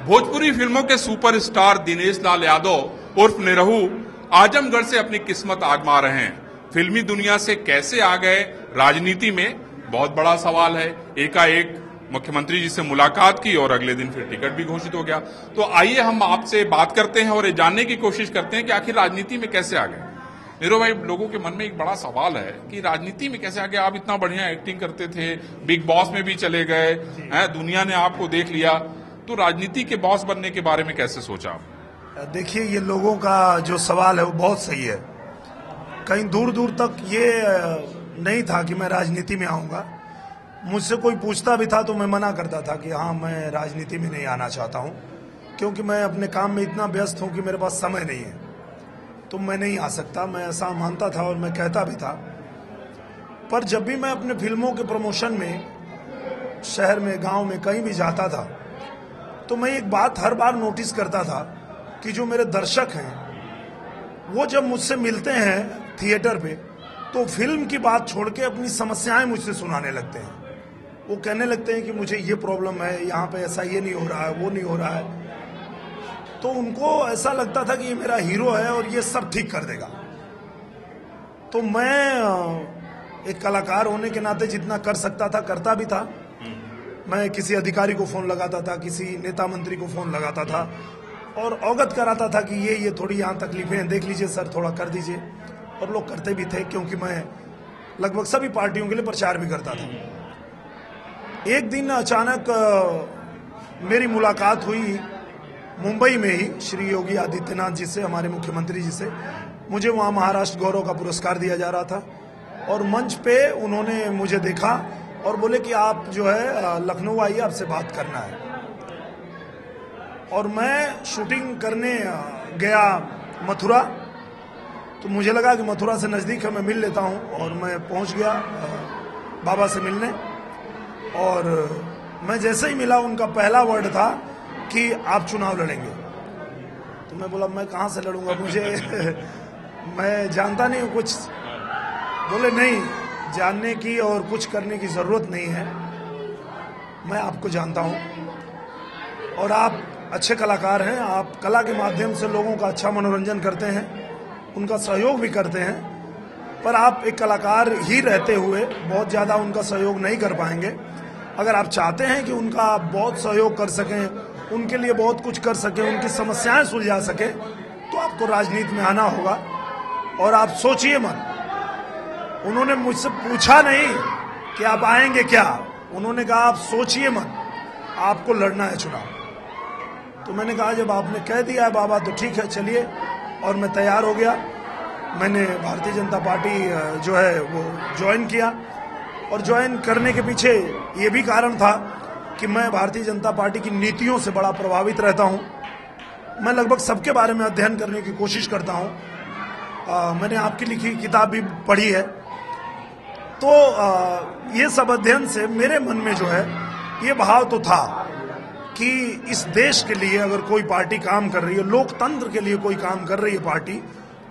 भोजपुरी फिल्मों के सुपरस्टार दिनेश लाल यादव उर्फ निरहू आजमगढ़ से अपनी किस्मत आजमा रहे हैं। फिल्मी दुनिया से कैसे आ गए राजनीति में, बहुत बड़ा सवाल है। एकाएक मुख्यमंत्री जी से मुलाकात की और अगले दिन फिर टिकट भी घोषित हो गया। तो आइए हम आपसे बात करते हैं और ये जानने की कोशिश करते हैं कि आखिर राजनीति में कैसे आ गए। नीरव भाई, लोगों के मन में एक बड़ा सवाल है कि राजनीति में कैसे आ गए। आप इतना बढ़िया एक्टिंग करते थे, बिग बॉस में भी चले गए हैं, दुनिया ने आपको देख लिया, तो राजनीति के बॉस बनने के बारे में कैसे सोचा आप? देखिए, ये लोगों का जो सवाल है वो बहुत सही है। कहीं दूर दूर तक ये नहीं था कि मैं राजनीति में आऊंगा। मुझसे कोई पूछता भी था तो मैं मना करता था कि हाँ, मैं राजनीति में नहीं आना चाहता हूँ, क्योंकि मैं अपने काम में इतना व्यस्त हूँ कि मेरे पास समय नहीं है, तो मैं नहीं आ सकता। मैं ऐसा मानता था और मैं कहता भी था। पर जब भी मैं अपने फिल्मों के प्रमोशन में शहर में, गांव में, कहीं भी जाता था, तो मैं एक बात हर बार नोटिस करता था कि जो मेरे दर्शक हैं वो जब मुझसे मिलते हैं थिएटर पे, तो फिल्म की बात छोड़ के अपनी समस्याएं मुझसे सुनाने लगते हैं। वो कहने लगते हैं कि मुझे ये प्रॉब्लम है, यहाँ पे ऐसा ये नहीं हो रहा है, वो नहीं हो रहा है। तो उनको ऐसा लगता था कि ये मेरा हीरो है और ये सब ठीक कर देगा। तो मैं एक कलाकार होने के नाते जितना कर सकता था करता भी था। मैं किसी अधिकारी को फोन लगाता था, किसी नेता मंत्री को फोन लगाता था और अवगत कराता था कि ये थोड़ी यहाँ तकलीफें हैं, देख लीजिए सर, थोड़ा कर दीजिए। और लोग करते भी थे, क्योंकि मैं लगभग सभी पार्टियों के लिए प्रचार भी करता था। एक दिन अचानक मेरी मुलाकात हुई मुंबई में ही श्री योगी आदित्यनाथ जी से, हमारे मुख्यमंत्री जी से। मुझे वहाँ महाराष्ट्र गौरव का पुरस्कार दिया जा रहा था और मंच पे उन्होंने मुझे देखा और बोले कि आप जो है लखनऊ आइए, आपसे बात करना है। और मैं शूटिंग करने गया मथुरा, तो मुझे लगा कि मथुरा से नज़दीक है, मैं मिल लेता हूँ। और मैं पहुँच गया बाबा से मिलने, और मैं जैसे ही मिला उनका पहला वर्ड था कि आप चुनाव लड़ेंगे। तो मैं बोला, मैं कहाँ से लड़ूंगा, मुझे मैं जानता नहीं हूँ कुछ। बोले, नहीं, जानने की और कुछ करने की जरूरत नहीं है, मैं आपको जानता हूँ और आप अच्छे कलाकार हैं। आप कला के माध्यम से लोगों का अच्छा मनोरंजन करते हैं, उनका सहयोग भी करते हैं, पर आप एक कलाकार ही रहते हुए बहुत ज़्यादा उनका सहयोग नहीं कर पाएंगे। अगर आप चाहते हैं कि उनका आप बहुत सहयोग कर सकें, उनके लिए बहुत कुछ कर सकें, उनकी समस्याएं सुलझा सके, तो आपको राजनीति में आना होगा। और आप सोचिए मत। उन्होंने मुझसे पूछा नहीं कि आप आएंगे क्या, उन्होंने कहा आप सोचिए मत, आपको लड़ना है चुनाव। तो मैंने कहा, जब आपने कह दिया है बाबा तो ठीक है, चलिए। और मैं तैयार हो गया। मैंने भारतीय जनता पार्टी जो है वो ज्वाइन किया, और ज्वाइन करने के पीछे ये भी कारण था कि मैं भारतीय जनता पार्टी की नीतियों से बड़ा प्रभावित रहता हूं। मैं लगभग सबके बारे में अध्ययन करने की कोशिश करता हूं। मैंने आपकी लिखी किताब भी पढ़ी है। तो ये सब अध्ययन से मेरे मन में जो है ये भाव तो था कि इस देश के लिए अगर कोई पार्टी काम कर रही है, लोकतंत्र के लिए कोई काम कर रही है पार्टी,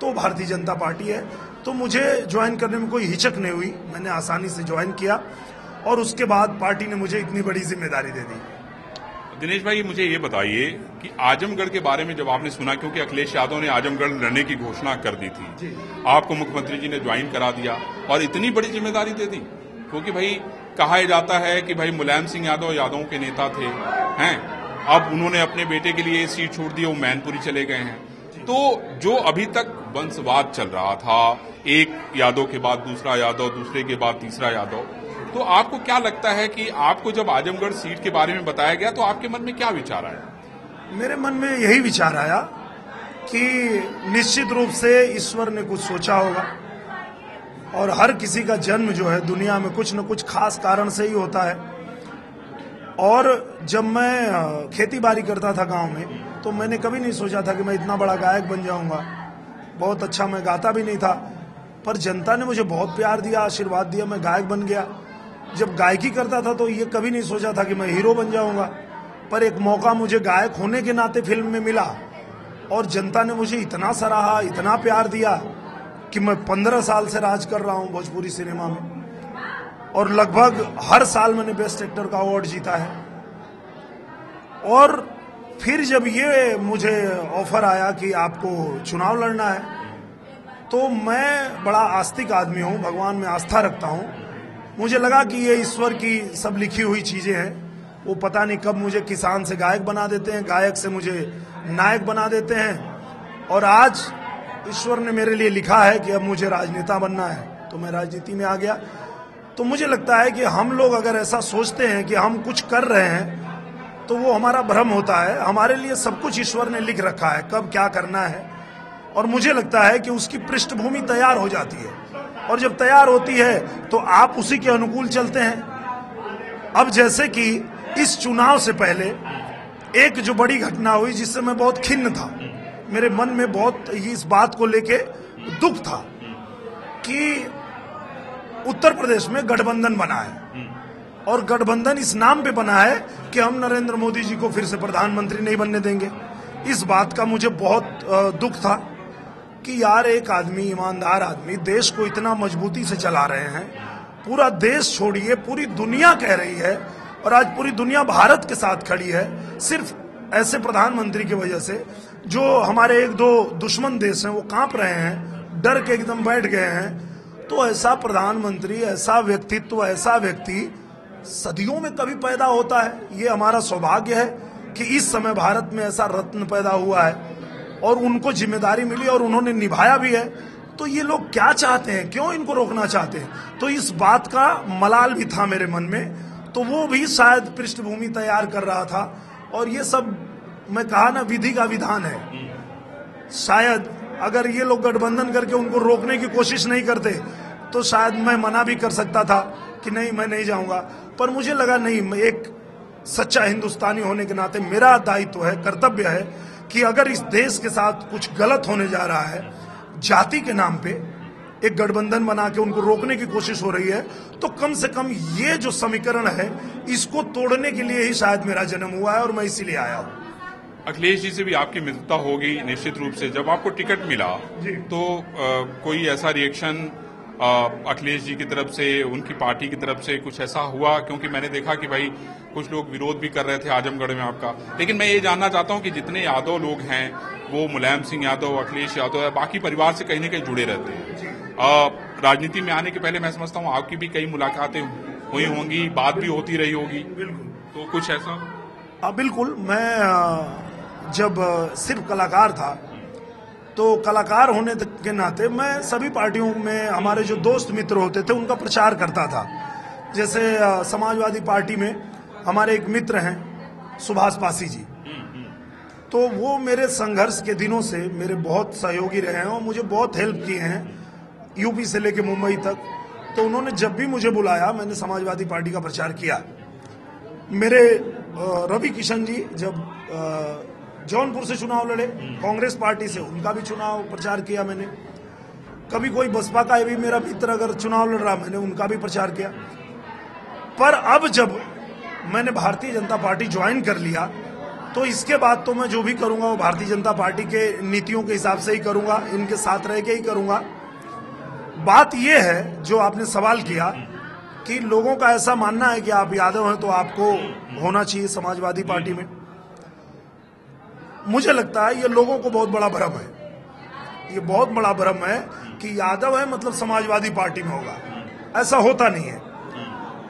तो भारतीय जनता पार्टी है। तो मुझे ज्वाइन करने में कोई हिचक नहीं हुई, मैंने आसानी से ज्वाइन किया और उसके बाद पार्टी ने मुझे इतनी बड़ी जिम्मेदारी दे दी। दिनेश भाई, मुझे ये बताइए कि आजमगढ़ के बारे में जब आपने सुना, क्योंकि अखिलेश यादव ने आजमगढ़ लड़ने की घोषणा कर दी थी, आपको मुख्यमंत्री जी ने ज्वाइन करा दिया और इतनी बड़ी जिम्मेदारी दे दी, क्योंकि भाई कहा जाता है कि भाई मुलायम सिंह यादव यादवों के नेता थे, हैं, अब उन्होंने अपने बेटे के लिए सीट छोड़ दी, वो मैनपुरी चले गए हैं। तो जो अभी तक वंशवाद चल रहा था, एक यादव के बाद दूसरा यादव, दूसरे के बाद तीसरा यादव, तो आपको क्या लगता है कि आपको जब आजमगढ़ सीट के बारे में बताया गया तो आपके मन में क्या विचार आया? मेरे मन में यही विचार आया कि निश्चित रूप से ईश्वर ने कुछ सोचा होगा, और हर किसी का जन्म जो है दुनिया में कुछ न कुछ खास कारण से ही होता है। और जब मैं खेती बाड़ी करता था गांव में, तो मैंने कभी नहीं सोचा था कि मैं इतना बड़ा गायक बन जाऊंगा। बहुत अच्छा मैं गाता भी नहीं था, पर जनता ने मुझे बहुत प्यार दिया, आशीर्वाद दिया, मैं गायक बन गया। जब गायकी करता था तो ये कभी नहीं सोचा था कि मैं हीरो बन जाऊंगा, पर एक मौका मुझे गायक होने के नाते फिल्म में मिला और जनता ने मुझे इतना सराहा, इतना प्यार दिया कि मैं 15 साल से राज कर रहा हूं भोजपुरी सिनेमा में, और लगभग हर साल मैंने बेस्ट एक्टर का अवार्ड जीता है। और फिर जब ये मुझे ऑफर आया कि आपको चुनाव लड़ना है, तो मैं बड़ा आस्तिक आदमी हूँ, भगवान में आस्था रखता हूँ। मुझे लगा कि ये ईश्वर की सब लिखी हुई चीजें हैं। वो पता नहीं कब मुझे किसान से गायक बना देते हैं, गायक से मुझे नायक बना देते हैं, और आज ईश्वर ने मेरे लिए लिखा है कि अब मुझे राजनेता बनना है, तो मैं राजनीति में आ गया। तो मुझे लगता है कि हम लोग अगर ऐसा सोचते हैं कि हम कुछ कर रहे हैं, तो वो हमारा भ्रम होता है। हमारे लिए सब कुछ ईश्वर ने लिख रखा है, कब क्या करना है, और मुझे लगता है कि उसकी पृष्ठभूमि तैयार हो जाती है, और जब तैयार होती है तो आप उसी के अनुकूल चलते हैं। अब जैसे कि इस चुनाव से पहले एक जो बड़ी घटना हुई जिससे मैं बहुत खिन्न था, मेरे मन में बहुत इस बात को लेके दुख था कि उत्तर प्रदेश में गठबंधन बना है, और गठबंधन इस नाम पे बना है कि हम नरेंद्र मोदी जी को फिर से प्रधानमंत्री नहीं बनने देंगे। इस बात का मुझे बहुत दुख था कि यार एक आदमी, ईमानदार आदमी, देश को इतना मजबूती से चला रहे हैं, पूरा देश छोड़िए पूरी दुनिया कह रही है, और आज पूरी दुनिया भारत के साथ खड़ी है, सिर्फ ऐसे प्रधानमंत्री की वजह से। जो हमारे एक दो दुश्मन देश हैं वो कांप रहे हैं, डर के एकदम बैठ गए हैं। तो ऐसा प्रधानमंत्री, ऐसा व्यक्तित्व, ऐसा व्यक्ति सदियों में कभी पैदा होता है। ये हमारा सौभाग्य है कि इस समय भारत में ऐसा रत्न पैदा हुआ है, और उनको जिम्मेदारी मिली और उन्होंने निभाया भी है। तो ये लोग क्या चाहते हैं, क्यों इनको रोकना चाहते हैं? तो इस बात का मलाल भी था मेरे मन में, तो वो भी शायद पृष्ठभूमि तैयार कर रहा था। और ये सब मैं कहा ना, विधि का विधान है। शायद अगर ये लोग गठबंधन करके उनको रोकने की कोशिश नहीं करते तो शायद मैं मना भी कर सकता था कि नहीं, मैं नहीं जाऊंगा। पर मुझे लगा नहीं, एक सच्चा हिंदुस्तानी होने के नाते मेरा दायित्व है, कर्तव्य है कि अगर इस देश के साथ कुछ गलत होने जा रहा है, जाति के नाम पे एक गठबंधन बना के उनको रोकने की कोशिश हो रही है, तो कम से कम ये जो समीकरण है इसको तोड़ने के लिए ही शायद मेरा जन्म हुआ है, और मैं इसीलिए आया हूँ। अखिलेश जी से भी आपकी मित्रता होगी निश्चित रूप से। जब आपको टिकट मिला तो कोई ऐसा रिएक्शन अखिलेश जी की तरफ से, उनकी पार्टी की तरफ से कुछ ऐसा हुआ? क्योंकि मैंने देखा कि भाई कुछ लोग विरोध भी कर रहे थे आजमगढ़ में आपका। लेकिन मैं ये जानना चाहता हूं कि जितने यादव लोग हैं, वो मुलायम सिंह यादव, अखिलेश यादव, बाकी परिवार से कहीं न कहीं जुड़े रहते हैं। राजनीति में आने के पहले मैं समझता हूँ आपकी भी कई मुलाकातें हुई होंगी, बात भी होती रही होगी, तो कुछ ऐसा? बिल्कुल। मैं जब सिर्फ कलाकार था, तो कलाकार होने के नाते मैं सभी पार्टियों में हमारे जो दोस्त मित्र होते थे उनका प्रचार करता था। जैसे समाजवादी पार्टी में हमारे एक मित्र हैं सुभाष पासी जी, तो वो मेरे संघर्ष के दिनों से मेरे बहुत सहयोगी रहे हैं और मुझे बहुत हेल्प किए हैं, यूपी से लेके मुंबई तक। तो उन्होंने जब भी मुझे बुलाया, मैंने समाजवादी पार्टी का प्रचार किया। मेरे रवि किशन जी जब जौनपुर से चुनाव लड़े कांग्रेस पार्टी से, उनका भी चुनाव प्रचार किया मैंने। कभी कोई बसपा का भी मेरा मित्र अगर चुनाव लड़ रहा, मैंने उनका भी प्रचार किया। पर अब जब मैंने भारतीय जनता पार्टी ज्वाइन कर लिया, तो इसके बाद तो मैं जो भी करूंगा वो भारतीय जनता पार्टी के नीतियों के हिसाब से ही करूंगा, इनके साथ रह के ही करूंगा। बात यह है जो आपने सवाल किया कि लोगों का ऐसा मानना है कि आप यादव हैं तो आपको होना चाहिए समाजवादी पार्टी में। मुझे लगता है ये लोगों को बहुत बड़ा भ्रम है। ये बहुत बड़ा भ्रम है कि यादव है मतलब समाजवादी पार्टी में होगा। ऐसा होता नहीं है,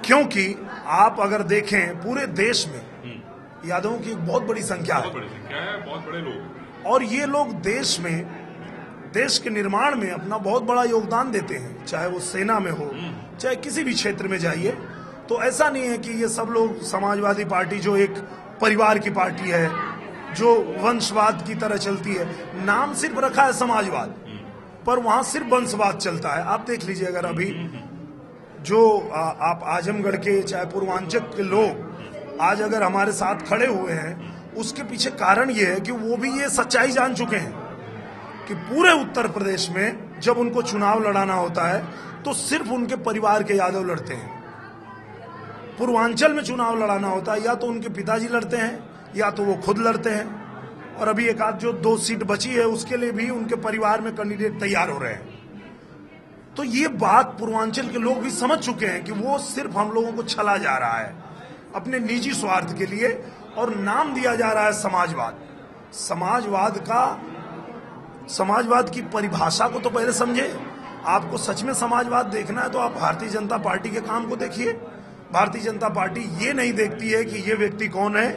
क्योंकि आप अगर देखें पूरे देश में यादवों की एक बहुत बड़ी संख्या है, बहुत बड़े लोग, और ये लोग देश में, देश के निर्माण में अपना बहुत बड़ा योगदान देते हैं, चाहे वो सेना में हो, चाहे किसी भी क्षेत्र में जाइए। तो ऐसा नहीं है कि ये सब लोग समाजवादी पार्टी जो एक परिवार की पार्टी है, जो वंशवाद की तरह चलती है, नाम सिर्फ रखा है समाजवाद, पर वहां सिर्फ वंशवाद चलता है। आप देख लीजिए, अगर अभी जो आप आजमगढ़ के चाहे पूर्वांचल के लोग आज अगर हमारे साथ खड़े हुए हैं, उसके पीछे कारण ये है कि वो भी ये सच्चाई जान चुके हैं कि पूरे उत्तर प्रदेश में जब उनको चुनाव लड़ाना होता है तो सिर्फ उनके परिवार के यादव लड़ते हैं। पूर्वांचल में चुनाव लड़ाना होता है या तो उनके पिताजी लड़ते हैं या तो वो खुद लड़ते हैं, और अभी एक आध जो 2 सीट बची है उसके लिए भी उनके परिवार में कैंडिडेट तैयार हो रहे हैं। तो ये बात पूर्वांचल के लोग भी समझ चुके हैं कि वो सिर्फ हम लोगों को छला जा रहा है अपने निजी स्वार्थ के लिए, और नाम दिया जा रहा है समाजवाद। समाजवाद की परिभाषा को तो पहले समझे। आपको सच में समाजवाद देखना है तो आप भारतीय जनता पार्टी के काम को देखिए। भारतीय जनता पार्टी ये नहीं देखती है कि ये व्यक्ति कौन है,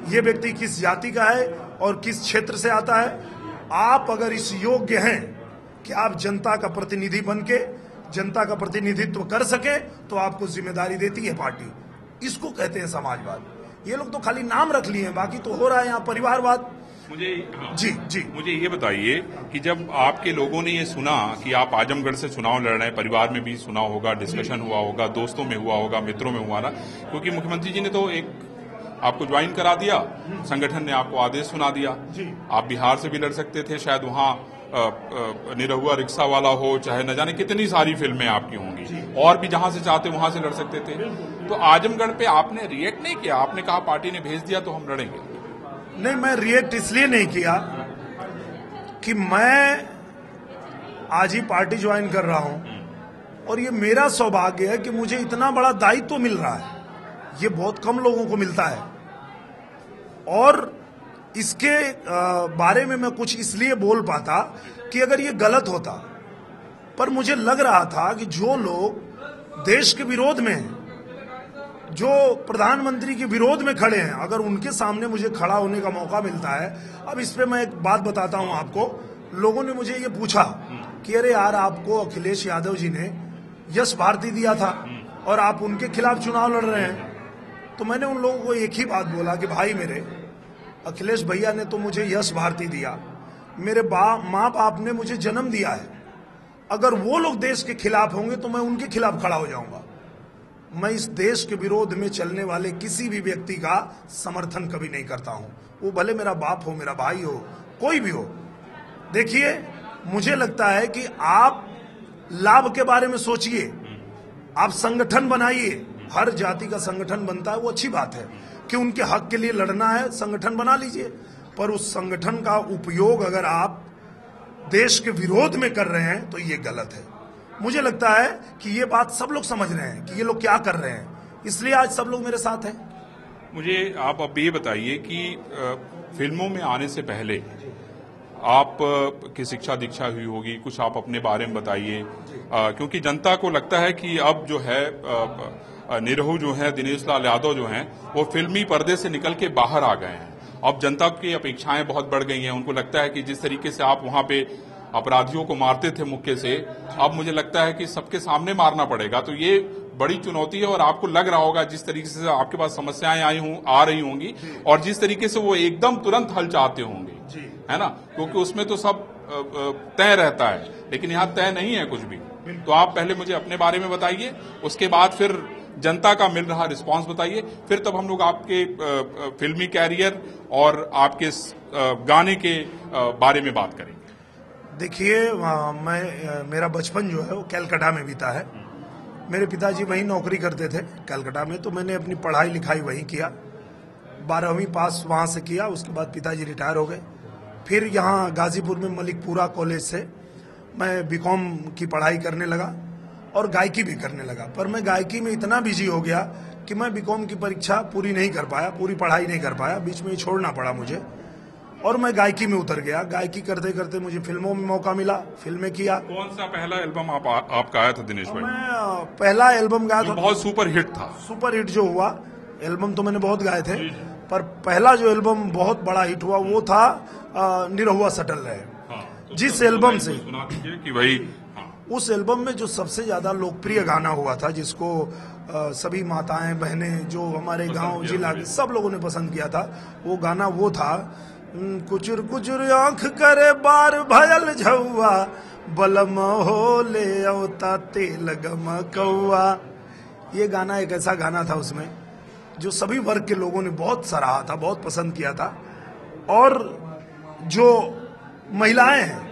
ये व्यक्ति किस जाति का है और किस क्षेत्र से आता है। आप अगर इस योग्य हैं कि आप जनता का प्रतिनिधि बन के जनता का प्रतिनिधित्व कर सके तो आपको जिम्मेदारी देती है पार्टी। इसको कहते हैं समाजवाद। ये लोग तो खाली नाम रख लिए हैं, बाकी तो हो रहा है यहाँ परिवारवाद। मुझे ये बताइए कि जब आपके लोगों ने ये सुना कि आप आजमगढ़ से चुनाव लड़ रहे हैं, परिवार में भी सुना होगा, डिस्कशन हुआ होगा, दोस्तों में हुआ होगा, मित्रों में हुआ ना, क्योंकि मुख्यमंत्री जी ने तो एक आपको ज्वाइन करा दिया, संगठन ने आपको आदेश सुना दिया। आप बिहार से भी लड़ सकते थे, शायद वहां निरहुआ रिक्शा वाला हो, चाहे न जाने कितनी सारी फिल्में आपकी होंगी, और भी जहां से चाहते वहां से लड़ सकते थे। तो आजमगढ़ पे आपने रिएक्ट नहीं किया? आपने कहा पार्टी ने भेज दिया तो हम लड़ेंगे। नहीं, मैं रिएक्ट इसलिए नहीं किया कि मैं आज ही पार्टी ज्वाइन कर रहा हूं और ये मेरा सौभाग्य है कि मुझे इतना बड़ा दायित्व मिल रहा है। ये बहुत कम लोगों को मिलता है और इसके बारे में मैं कुछ इसलिए बोल पाता कि अगर ये गलत होता, पर मुझे लग रहा था कि जो लोग देश के विरोध में हैं, जो प्रधानमंत्री के विरोध में खड़े हैं, अगर उनके सामने मुझे खड़ा होने का मौका मिलता है। अब इस पे मैं एक बात बताता हूं आपको। लोगों ने मुझे ये पूछा कि अरे यार, आपको अखिलेश यादव जी ने यश भारती दिया था और आप उनके खिलाफ चुनाव लड़ रहे हैं। तो मैंने उन लोगों को एक ही बात बोला कि भाई मेरे, अखिलेश भैया ने तो मुझे यश भारती दिया, मेरे माँ बाप ने मुझे जन्म दिया है। अगर वो लोग देश के खिलाफ होंगे तो मैं उनके खिलाफ खड़ा हो जाऊंगा। मैं इस देश के विरोध में चलने वाले किसी भी व्यक्ति का समर्थन कभी नहीं करता हूं, वो भले मेरा बाप हो, मेरा भाई हो, कोई भी हो। देखिए, मुझे लगता है कि आप लाभ के बारे में सोचिए, आप संगठन बनाइए। हर जाति का संगठन बनता है, वो अच्छी बात है कि उनके हक के लिए लड़ना है, संगठन बना लीजिए। पर उस संगठन का उपयोग अगर आप देश के विरोध में कर रहे हैं तो ये गलत है। मुझे लगता है कि ये बात सब लोग समझ रहे हैं कि ये लोग क्या कर रहे हैं, इसलिए आज सब लोग मेरे साथ हैं। मुझे आप अब ये बताइए कि फिल्मों में आने से पहले आप की शिक्षा दीक्षा हुई होगी, कुछ आप अपने बारे में बताइए, क्योंकि जनता को लगता है कि अब जो है निरहु जो है, दिनेश लाल यादव जो हैं, वो फिल्मी पर्दे से निकल के बाहर आ गए हैं। अब जनता की अपेक्षाएं बहुत बढ़ गई हैं। उनको लगता है कि जिस तरीके से आप वहां पे अपराधियों को मारते थे मुक्के से, अब मुझे लगता है कि सबके सामने मारना पड़ेगा। तो ये बड़ी चुनौती है और आपको लग रहा होगा जिस तरीके से आपके पास समस्याएं आ रही होंगी और जिस तरीके से वो एकदम तुरंत हल चाहते होंगे, है ना, क्योंकि उसमें तो सब तय रहता है, लेकिन यहाँ तय नहीं है कुछ भी। तो आप पहले मुझे अपने बारे में बताइए, उसके बाद फिर जनता का मिल रहा रिस्पांस बताइए, फिर तब हम लोग आपके फिल्मी कैरियर और आपके गाने के बारे में बात करेंगे। देखिए, मेरा बचपन जो है वो कलकत्ता में बीता है। मेरे पिताजी वहीं नौकरी करते थे कलकत्ता में, तो मैंने अपनी पढ़ाई लिखाई वहीं किया। 12वीं पास वहाँ से किया, उसके बाद पिताजी रिटायर हो गए। फिर यहाँ गाजीपुर में मलिकपुरा कॉलेज से मैं बीकॉम की पढ़ाई करने लगा और गायकी भी करने लगा। पर मैं गायकी में इतना बिजी हो गया कि मैं बीकॉम की परीक्षा पूरी नहीं कर पाया, पूरी पढ़ाई नहीं कर पाया, बीच में ही छोड़ना पड़ा मुझे और मैं गायकी में उतर गया। गायकी करते करते मुझे फिल्मों में मौका मिला, फिल्में किया। कौन सा पहला एल्बम आपका आया था दिनेश भाई? मैं पहला एल्बम गाया था, बहुत सुपर हिट था। सुपर हिट जो हुआ, एल्बम तो मैंने बहुत गाए थे, पर पहला जो एल्बम बहुत बड़ा हिट हुआ वो था निरहुआ सटल रहे। तो जिस एल्बम से कि भाई, उस एल्बम में जो सबसे ज्यादा लोकप्रिय गाना हुआ था, जिसको सभी माताएं बहनें जो हमारे गांव जिला के सब लोगों ने पसंद किया था, वो गाना वो था, कुचुर कुचुर आंख करे बार भयल झौआ, बलम हो ले औता तेल गम कौआ। ये गाना एक ऐसा गाना था उसमें जो सभी वर्ग के लोगों ने बहुत सराहा था, बहुत पसंद किया था और जो महिलाएं हैं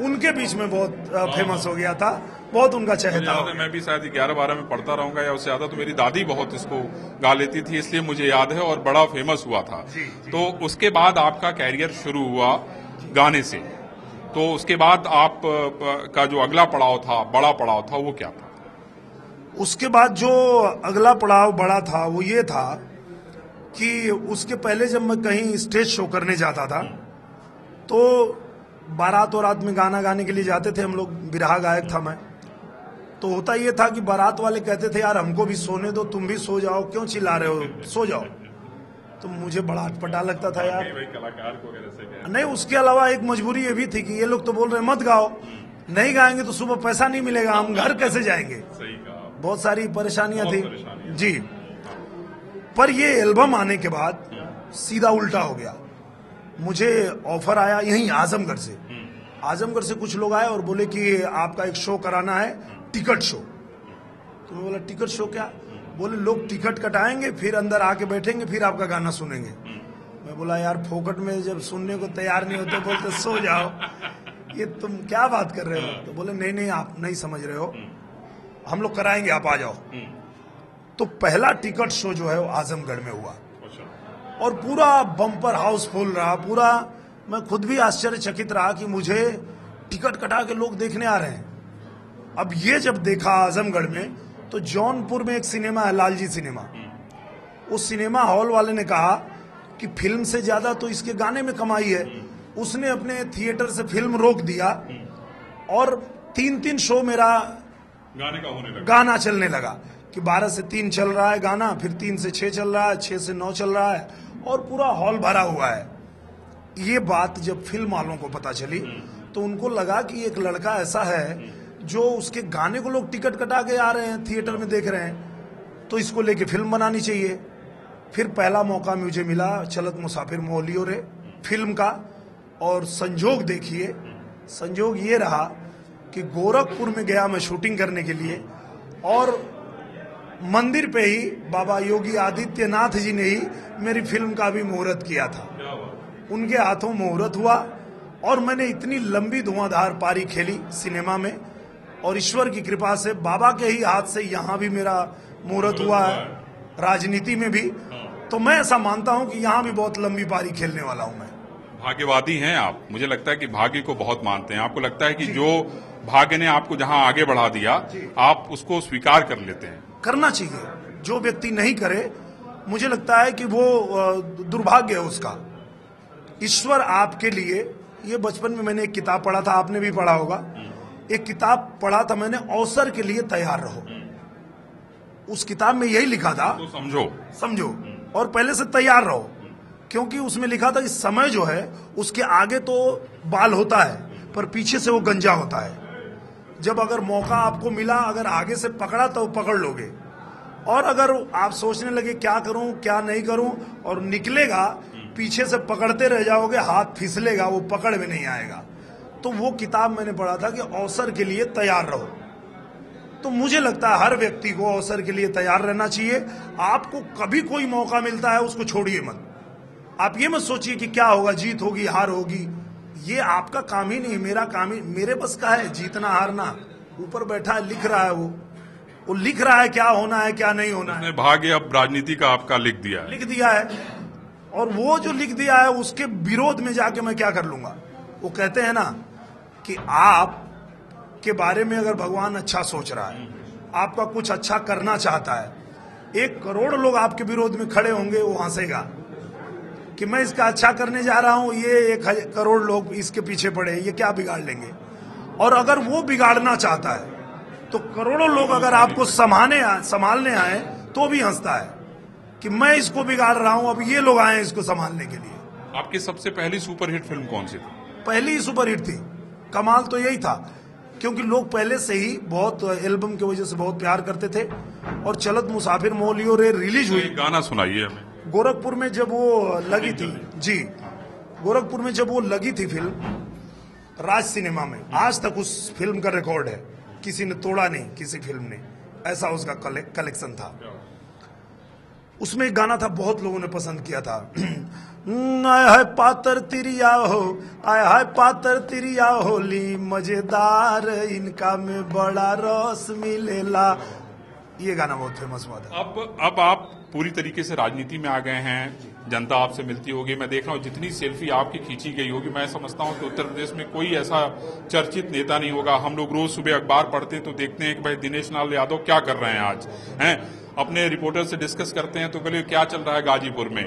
उनके बीच में बहुत फेमस हो गया था, बहुत उनका चहेता। मैं भी शायद 11-12 में पढ़ता रहूंगा या उससे ज्यादा, तो मेरी दादी बहुत इसको गा लेती थी, इसलिए मुझे याद है और बड़ा फेमस हुआ था। तो उसके बाद आपका कैरियर शुरू हुआ गाने से, तो उसके बाद आप का जो अगला पड़ाव था, बड़ा पड़ाव था, वो क्या था? उसके बाद जो अगला पड़ाव बड़ा था वो ये था कि उसके पहले जब मैं कहीं स्टेज शो करने जाता था तो बारात और रात में गाना गाने के लिए जाते थे हम लोग, बिरहा गायक था मैं। तो होता ये था कि बारात वाले कहते थे यार हमको भी सोने दो, तुम भी सो जाओ, क्यों चिल्ला रहे हो, सो जाओ। तो मुझे बड़ा अटपटा लगता था यार। कलाकार को कैसे नहीं, उसके अलावा एक मजबूरी ये भी थी कि ये लोग तो बोल रहे मत गाओ, नहीं गाएंगे तो सुबह पैसा नहीं मिलेगा, हम घर कैसे जाएंगे। सही कहा। बहुत सारी परेशानियां थी परेशानियां। जी। पर ये एल्बम आने के बाद सीधा उल्टा हो गया। मुझे ऑफर आया यहीं आजमगढ़ से। आजमगढ़ से कुछ लोग आए और बोले कि आपका एक शो कराना है, टिकट शो। तो मैं बोला टिकट शो क्या? बोले लोग टिकट कटाएंगे, फिर अंदर आके बैठेंगे, फिर आपका गाना सुनेंगे। मैं बोला यार फोकट में जब सुनने को तैयार नहीं होते बोलते सो जाओ, ये तुम क्या बात कर रहे हो? तो बोले नहीं नहीं आप नहीं समझ रहे हो, हम लोग कराएंगे, आप आ जाओ। तो पहला टिकट शो जो है वो आजमगढ़ में हुआ और पूरा बम्पर हाउसफुल रहा पूरा। मैं खुद भी आश्चर्यचकित रहा कि मुझे टिकट कटा के लोग देखने आ रहे हैं। अब ये जब देखा आजमगढ़ में, तो जौनपुर में एक सिनेमा है लालजी सिनेमा, उस सिनेमा हॉल वाले ने कहा कि फिल्म से ज्यादा तो इसके गाने में कमाई है। उसने अपने थिएटर से फिल्म रोक दिया और 3-3 शो मेरा गाने का होने लगा, गाना चलने लगा कि 12 से 3 चल रहा है गाना, फिर 3 से 6 चल रहा है, 6 से 9 चल रहा है और पूरा हॉल भरा हुआ है। ये बात जब फिल्म वालों को पता चली तो उनको लगा कि एक लड़का ऐसा है जो उसके गाने को लोग टिकट कटा के आ रहे हैं, थिएटर में देख रहे हैं, तो इसको लेके फिल्म बनानी चाहिए। फिर पहला मौका मुझे मिला चलत मुसाफिर मोहलियो रे फिल्म का। और संजोग देखिए, संजोग ये रहा कि गोरखपुर में गया मैं शूटिंग करने के लिए और मंदिर पे ही बाबा योगी आदित्यनाथ जी ने ही मेरी फिल्म का भी मुहूर्त किया था। उनके हाथों मुहूर्त हुआ और मैंने इतनी लंबी धुआंधार पारी खेली सिनेमा में और ईश्वर की कृपा से बाबा के ही हाथ से यहाँ भी मेरा मुहूर्त हुआ है, राजनीति में भी। तो मैं ऐसा मानता हूँ कि यहाँ भी बहुत लंबी पारी खेलने वाला हूँ मैं। भाग्यवादी हैं आप, मुझे लगता है कि भाग्य को बहुत मानते हैं। आपको लगता है कि जो भाग्य ने आपको जहां आगे बढ़ा दिया आप उसको स्वीकार कर लेते हैं? करना चाहिए। जो व्यक्ति नहीं करे, मुझे लगता है कि वो दुर्भाग्य है उसका। ईश्वर आपके लिए, ये बचपन में मैंने एक किताब पढ़ा था, आपने भी पढ़ा होगा, एक किताब पढ़ा था मैंने, अवसर के लिए तैयार रहो। उस किताब में यही लिखा था, तो समझो और पहले से तैयार रहो, क्योंकि उसमें लिखा था कि समय जो है उसके आगे तो बाल होता है पर पीछे से वो गंजा होता है। जब अगर मौका आपको मिला, अगर आगे से पकड़ा तो पकड़ लोगे, और अगर आप सोचने लगे क्या करूं क्या नहीं करूं और निकलेगा, पीछे से पकड़ते रह जाओगे, हाथ फिसलेगा, वो पकड़ में नहीं आएगा। तो वो किताब मैंने पढ़ा था कि अवसर के लिए तैयार रहो। तो मुझे लगता है हर व्यक्ति को अवसर के लिए तैयार रहना चाहिए। आपको कभी कोई मौका मिलता है उसको छोड़िए मत। आप ये मत सोचिए कि क्या होगा, जीत होगी हार होगी, ये आपका काम ही नहीं, मेरा काम ही, मेरे बस का है जीतना हारना। ऊपर बैठा है, लिख रहा है, वो लिख रहा है क्या होना है क्या नहीं होना है। भाग्य अब राजनीति का आपका लिख दिया है और वो जो लिख दिया है उसके विरोध में जाके मैं क्या कर लूंगा। वो कहते हैं ना कि आप के बारे में अगर भगवान अच्छा सोच रहा है, आपका कुछ अच्छा करना चाहता है, 1 करोड़ लोग आपके विरोध में खड़े होंगे, वो हंसेगा कि मैं इसका अच्छा करने जा रहा हूं, ये 1 करोड़ लोग इसके पीछे पड़े, ये क्या बिगाड़ लेंगे। और अगर वो बिगाड़ना चाहता है तो करोड़ों लोग अगर आपको संभालने आए तो भी हंसता है कि मैं इसको बिगाड़ रहा हूं, अब ये लोग आए इसको संभालने के लिए। आपकी सबसे पहली सुपरहिट फिल्म कौन सी थी? पहली सुपरहिट थी। कमाल तो यही था क्योंकि लोग पहले से ही बहुत एल्बम की वजह से बहुत प्यार करते थे और चलत मुसाफिर मोहलियो रे रिलीज हुई। गाना सुनाइए हमें। गोरखपुर में जब वो लगी थी जी, गोरखपुर में जब वो लगी थी फिल्म राज सिनेमा में, आज तक उस फिल्म का रिकॉर्ड है, किसी ने तोड़ा नहीं, किसी फिल्म ने, ऐसा उसका कलेक्शन था। उसमें एक गाना था, बहुत लोगों ने पसंद किया था, आय हाय पातर तिरिया हो, आय हाय पातर तिरिया होली मजेदार, इनका में बड़ा रस मिलेला। ये गाना बहुत फेमस हुआ था। अब आप पूरी तरीके से राजनीति में आ गए हैं, जनता आपसे मिलती होगी। मैं देख रहा हूँ जितनी सेल्फी आपकी खींची गई होगी, मैं समझता हूँ कि उत्तर प्रदेश में कोई ऐसा चर्चित नेता नहीं होगा। हम लोग रोज सुबह अखबार पढ़ते हैं तो देखते हैं कि भाई दिनेश लाल यादव क्या कर रहे हैं आज, हैं अपने रिपोर्टर से डिस्कस करते हैं तो बोले क्या चल रहा है गाजीपुर में,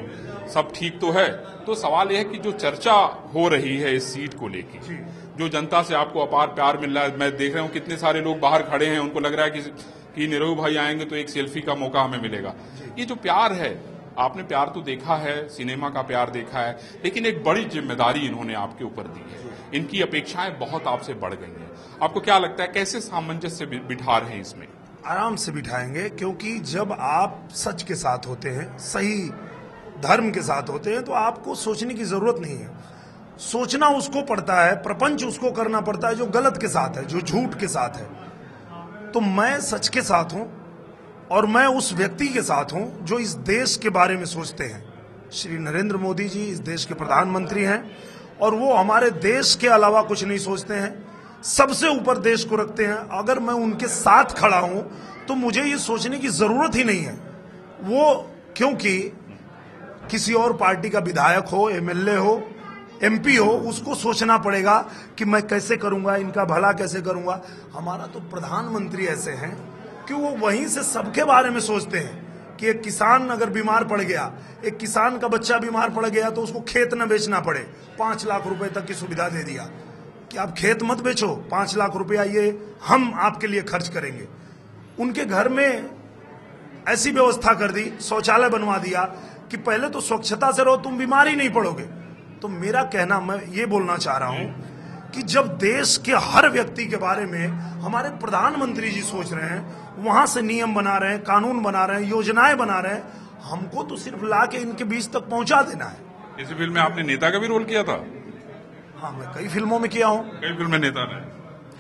सब ठीक तो है। तो सवाल यह है कि जो चर्चा हो रही है इस सीट को लेकर, जो जनता से आपको अपार प्यार मिल रहा है, मैं देख रहा हूँ कितने सारे लोग बाहर खड़े हैं, उनको लग रहा है कि निरहू भाई आएंगे तो एक सेल्फी का मौका हमें मिलेगा। ये जो प्यार है, आपने प्यार तो देखा है, सिनेमा का प्यार देखा है, लेकिन एक बड़ी जिम्मेदारी इन्होंने आपके ऊपर दी है, इनकी अपेक्षाएं बहुत आपसे बढ़ गई हैं। आपको क्या लगता है कैसे सामंजस्य बिठा रहे हैं इसमें? आराम से बिठाएंगे, क्योंकि जब आप सच के साथ होते हैं, सही धर्म के साथ होते हैं, तो आपको सोचने की जरूरत नहीं है। सोचना उसको पड़ता है, प्रपंच उसको करना पड़ता है जो गलत के साथ है, जो झूठ के साथ है। तो मैं सच के साथ हूं और मैं उस व्यक्ति के साथ हूं जो इस देश के बारे में सोचते हैं। श्री नरेंद्र मोदी जी इस देश के प्रधानमंत्री हैं और वो हमारे देश के अलावा कुछ नहीं सोचते हैं, सबसे ऊपर देश को रखते हैं। अगर मैं उनके साथ खड़ा हूं तो मुझे ये सोचने की जरूरत ही नहीं है वो, क्योंकि किसी और पार्टी का विधायक हो, एमएलए हो, एमपी हो, उसको सोचना पड़ेगा कि मैं कैसे करूंगा, इनका भला कैसे करूंगा। हमारा तो प्रधानमंत्री ऐसे हैं कि वो वहीं से सबके बारे में सोचते हैं कि एक किसान अगर बीमार पड़ गया, एक किसान का बच्चा बीमार पड़ गया तो उसको खेत न बेचना पड़े, 5 लाख रुपए तक की सुविधा दे दिया कि आप खेत मत बेचो, 5 लाख रुपया ये हम आपके लिए खर्च करेंगे। उनके घर में ऐसी व्यवस्था कर दी, शौचालय बनवा दिया कि पहले तो स्वच्छता से रहो, तुम बीमार ही नहीं पड़ोगे। तो मेरा कहना, मैं ये बोलना चाह रहा हूं कि जब देश के हर व्यक्ति के बारे में हमारे प्रधानमंत्री जी सोच रहे हैं, वहां से नियम बना रहे हैं, कानून बना रहे हैं, योजनाएं बना रहे हैं, हमको तो सिर्फ ला के इनके बीच तक पहुंचा देना है। इस फिल्म में आपने नेता का भी रोल किया था? हाँ, मैं कई फिल्मों में किया हूँ। कई फिल्में नेता ने,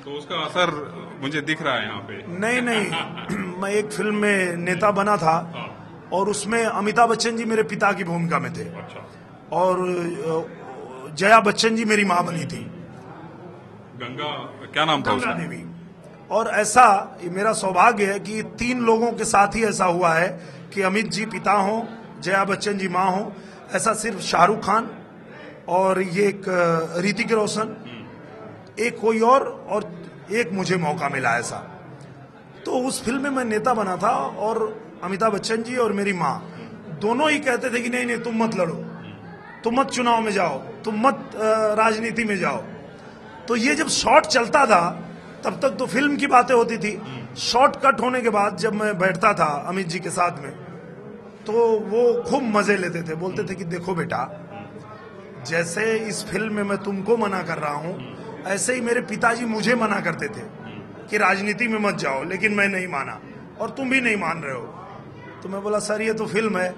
तो उसका असर मुझे दिख रहा है यहाँ पे। नहीं मैं एक फिल्म में नेता बना था और उसमें अमिताभ बच्चन जी मेरे पिता की भूमिका में थे। अच्छा। और जया बच्चन जी मेरी माँ बनी थी, गंगा, क्या नाम था उसका? गंगा देवी। और ऐसा ये मेरा सौभाग्य है कि 3 लोगों के साथ ही ऐसा हुआ है कि अमित जी पिता हो, जया बच्चन जी माँ हो। ऐसा सिर्फ शाहरुख खान और ये एक ऋतिक रोशन, एक कोई और एक मुझे मौका मिला ऐसा। तो उस फिल्म में मैं नेता बना था और अमिताभ बच्चन जी और मेरी माँ दोनों ही कहते थे कि नहीं नहीं तुम मत लड़ो, तुम मत चुनाव में जाओ, तुम मत राजनीति में जाओ। तो ये जब शॉट चलता था तब तक तो फिल्म की बातें होती थी। शॉट कट होने के बाद जब मैं बैठता था अमित जी के साथ में, तो वो खूब मजे लेते थे, बोलते थे कि देखो बेटा, जैसे इस फिल्म में मैं तुमको मना कर रहा हूं, ऐसे ही मेरे पिताजी मुझे मना करते थे कि राजनीति में मत जाओ, लेकिन मैं नहीं माना और तुम भी नहीं मान रहे हो। तो मैं बोला सर ये तो फिल्म है,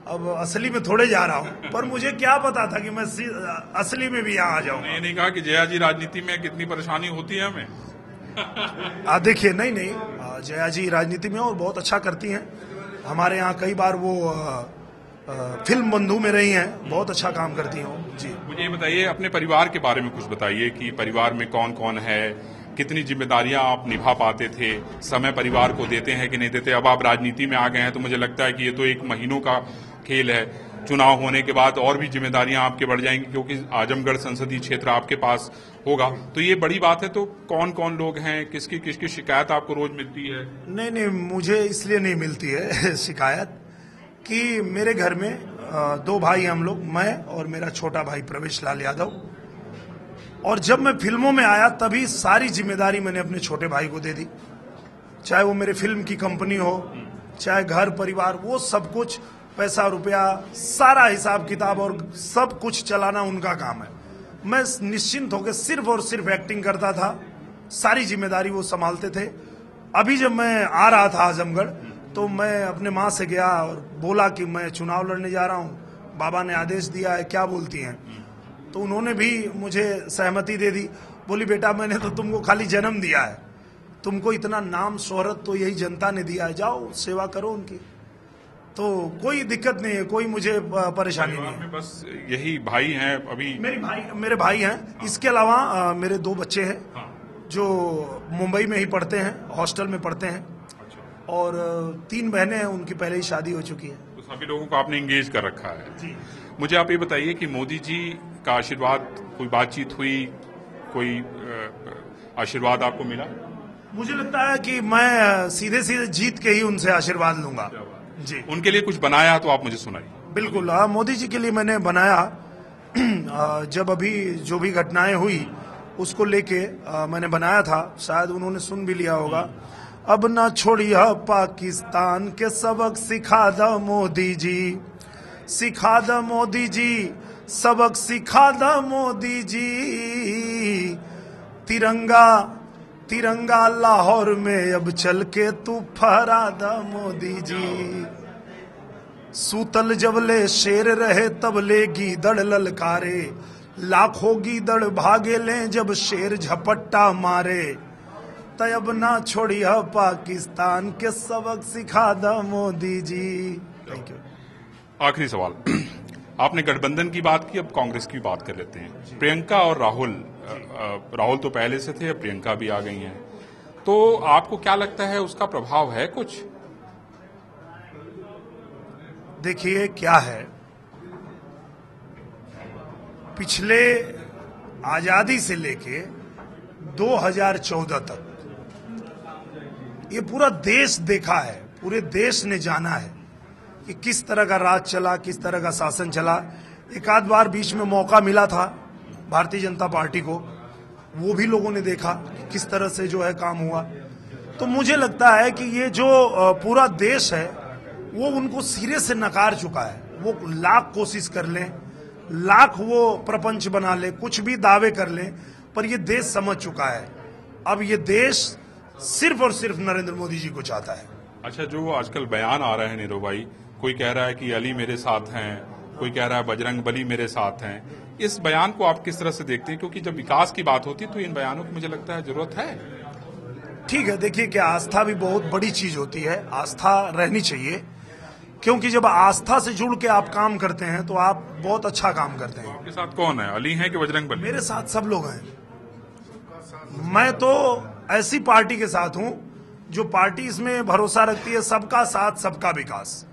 अब असली में थोड़े जा रहा हूँ। पर मुझे क्या पता था कि मैं असली में भी यहाँ आ जाऊंगा। ये नहीं कहा कि जया जी राजनीति में कितनी परेशानी होती है हमें? देखिए नहीं, जया जी राजनीति में और बहुत अच्छा करती हैं। हमारे यहाँ कई बार वो फिल्म बंधु में रही हैं, बहुत अच्छा काम करती हैं जी। मुझे ये बताइए, अपने परिवार के बारे में कुछ बताइए कि परिवार में कौन कौन है, कितनी जिम्मेदारियां आप निभा पाते थे, समय परिवार को देते हैं कि नहीं देते? अब आप राजनीति में आ गए हैं तो मुझे लगता है कि ये तो एक महीनों का खेल है, चुनाव होने के बाद और भी जिम्मेदारियां आपके बढ़ जाएंगी क्योंकि आजमगढ़ संसदीय क्षेत्र आपके पास होगा, तो ये बड़ी बात है। तो कौन कौन लोग हैं, किसकी किसकी शिकायत आपको रोज मिलती है? नहीं, मुझे इसलिए नहीं मिलती है शिकायत कि मेरे घर में 2 भाई हम लोग, मैं और मेरा छोटा भाई प्रवेश लाल यादव। और जब मैं फिल्मों में आया तभी सारी जिम्मेदारी मैंने अपने छोटे भाई को दे दी, चाहे वो मेरे फिल्म की कंपनी हो, चाहे घर परिवार, वो सब कुछ, पैसा रुपया, सारा हिसाब किताब और सब कुछ चलाना उनका काम है। मैं निश्चिंत होकर सिर्फ और सिर्फ एक्टिंग करता था, सारी जिम्मेदारी वो संभालते थे। अभी जब मैं आ रहा था आजमगढ़ तो मैं अपने माँ से गया और बोला कि मैं चुनाव लड़ने जा रहा हूँ, बाबा ने आदेश दिया है, क्या बोलती हैं? तो उन्होंने भी मुझे सहमति दे दी। बोली बेटा मैंने तो तुमको खाली जन्म दिया है, तुमको इतना नाम शोहरत तो यही जनता ने दिया है, जाओ सेवा करो उनकी। तो कोई दिक्कत नहीं है, कोई मुझे परेशानी नहीं है। बस यही भाई हैं अभी? मेरे भाई हैं। इसके अलावा मेरे 2 बच्चे हैं जो मुंबई में ही पढ़ते हैं, हॉस्टल में पढ़ते हैं। और 3 बहनें हैं, उनकी पहले ही शादी हो चुकी है। तो सभी लोगों को आपने एंगेज कर रखा है। जी। मुझे आप ये बताइए कि मोदी जी का आशीर्वाद, कोई बातचीत हुई, कोई आशीर्वाद आपको मिला? मुझे लगता है कि मैं सीधे सीधे जीत के ही उनसे आशीर्वाद लूंगा। जी। उनके लिए कुछ बनाया तो आप मुझे सुनाइए। बिल्कुल, हाँ, मोदी जी के लिए मैंने बनाया। जब अभी जो भी घटनाएं हुई उसको लेके मैंने बनाया था, शायद उन्होंने सुन भी लिया होगा। अब ना छोड़िया पाकिस्तान के सबक सिखा द मोदी जी, सिखा द मोदी जी, सबक सिखा द मोदी जी। तिरंगा तिरंगा लाहौर में अब चल के तू फहरा द मोदी जी। सूतल जबले शेर रहे तबले गीदड़ ललकारे, लाखों गीदड़ भागे लें जब शेर झपट्टा मारे। तब ना छोड़िया पाकिस्तान के सबक सिखा द मोदी जी। Thank you. आखिरी सवाल, आपने गठबंधन की बात की, अब कांग्रेस की बात कर लेते हैं। प्रियंका और राहुल तो पहले से थे, अब प्रियंका भी आ गई हैं, तो आपको क्या लगता है उसका प्रभाव है कुछ? देखिए क्या है, पिछले आजादी से लेके 2014 तक ये पूरा देश देखा है, पूरे देश ने जाना है कि किस तरह का राज चला, किस तरह का शासन चला। एक आध बार बीच में मौका मिला था भारतीय जनता पार्टी को, वो भी लोगों ने देखा कि किस तरह से जो है काम हुआ। तो मुझे लगता है कि ये जो पूरा देश है वो उनको सिरे से नकार चुका है। वो लाख कोशिश कर लें, लाख वो प्रपंच बना ले, कुछ भी दावे कर लें, पर ये देश समझ चुका है अब ये देश सिर्फ और सिर्फ नरेंद्र मोदी जी को चाहता है। अच्छा, जो आजकल बयान आ रहे हैं नीरव भाई, कोई कह रहा है कि अली मेरे साथ हैं, कोई कह रहा है बजरंग बली मेरे साथ हैं, इस बयान को आप किस तरह से देखते हैं? क्योंकि जब विकास की बात होती है तो इन बयानों की मुझे लगता है जरूरत है। ठीक है, देखिए क्या आस्था भी बहुत बड़ी चीज होती है, आस्था रहनी चाहिए, क्योंकि जब आस्था से जुड़ के आप काम करते हैं तो आप बहुत अच्छा काम करते हैं। आपके साथ कौन है, अली है कि बजरंग बली? मेरे साथ सब लोग हैं। मैं तो ऐसी पार्टी के साथ हूं जो पार्टी इसमें भरोसा रखती है सबका साथ सबका विकास।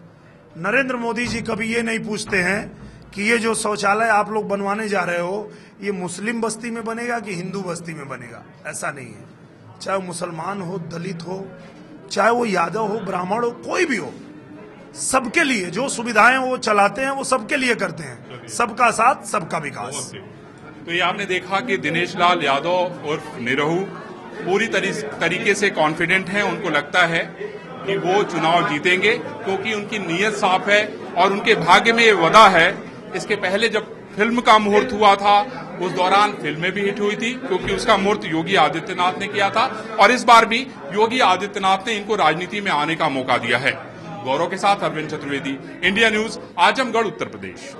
नरेंद्र मोदी जी कभी ये नहीं पूछते हैं कि ये जो शौचालय आप लोग बनवाने जा रहे हो ये मुस्लिम बस्ती में बनेगा कि हिंदू बस्ती में बनेगा, ऐसा नहीं है। चाहे वो मुसलमान हो, दलित हो, चाहे वो यादव हो, ब्राह्मण हो, कोई भी हो, सबके लिए जो सुविधाएं वो चलाते हैं वो सबके लिए करते हैं। सबका साथ सबका विकास। तो ये आपने देखा कि दिनेश लाल यादव उर्फ निरहू पूरी तरीके से कॉन्फिडेंट हैं। उनको लगता है कि वो चुनाव जीतेंगे क्योंकि उनकी नीयत साफ है और उनके भाग्य में ये वादा है। इसके पहले जब फिल्म का मुहूर्त हुआ था उस दौरान फिल्में भी हिट हुई थी क्योंकि उसका मुहूर्त योगी आदित्यनाथ ने किया था, और इस बार भी योगी आदित्यनाथ ने इनको राजनीति में आने का मौका दिया है। गौरव के साथ अरविंद चतुर्वेदी, इंडिया न्यूज, आजमगढ़, उत्तर प्रदेश।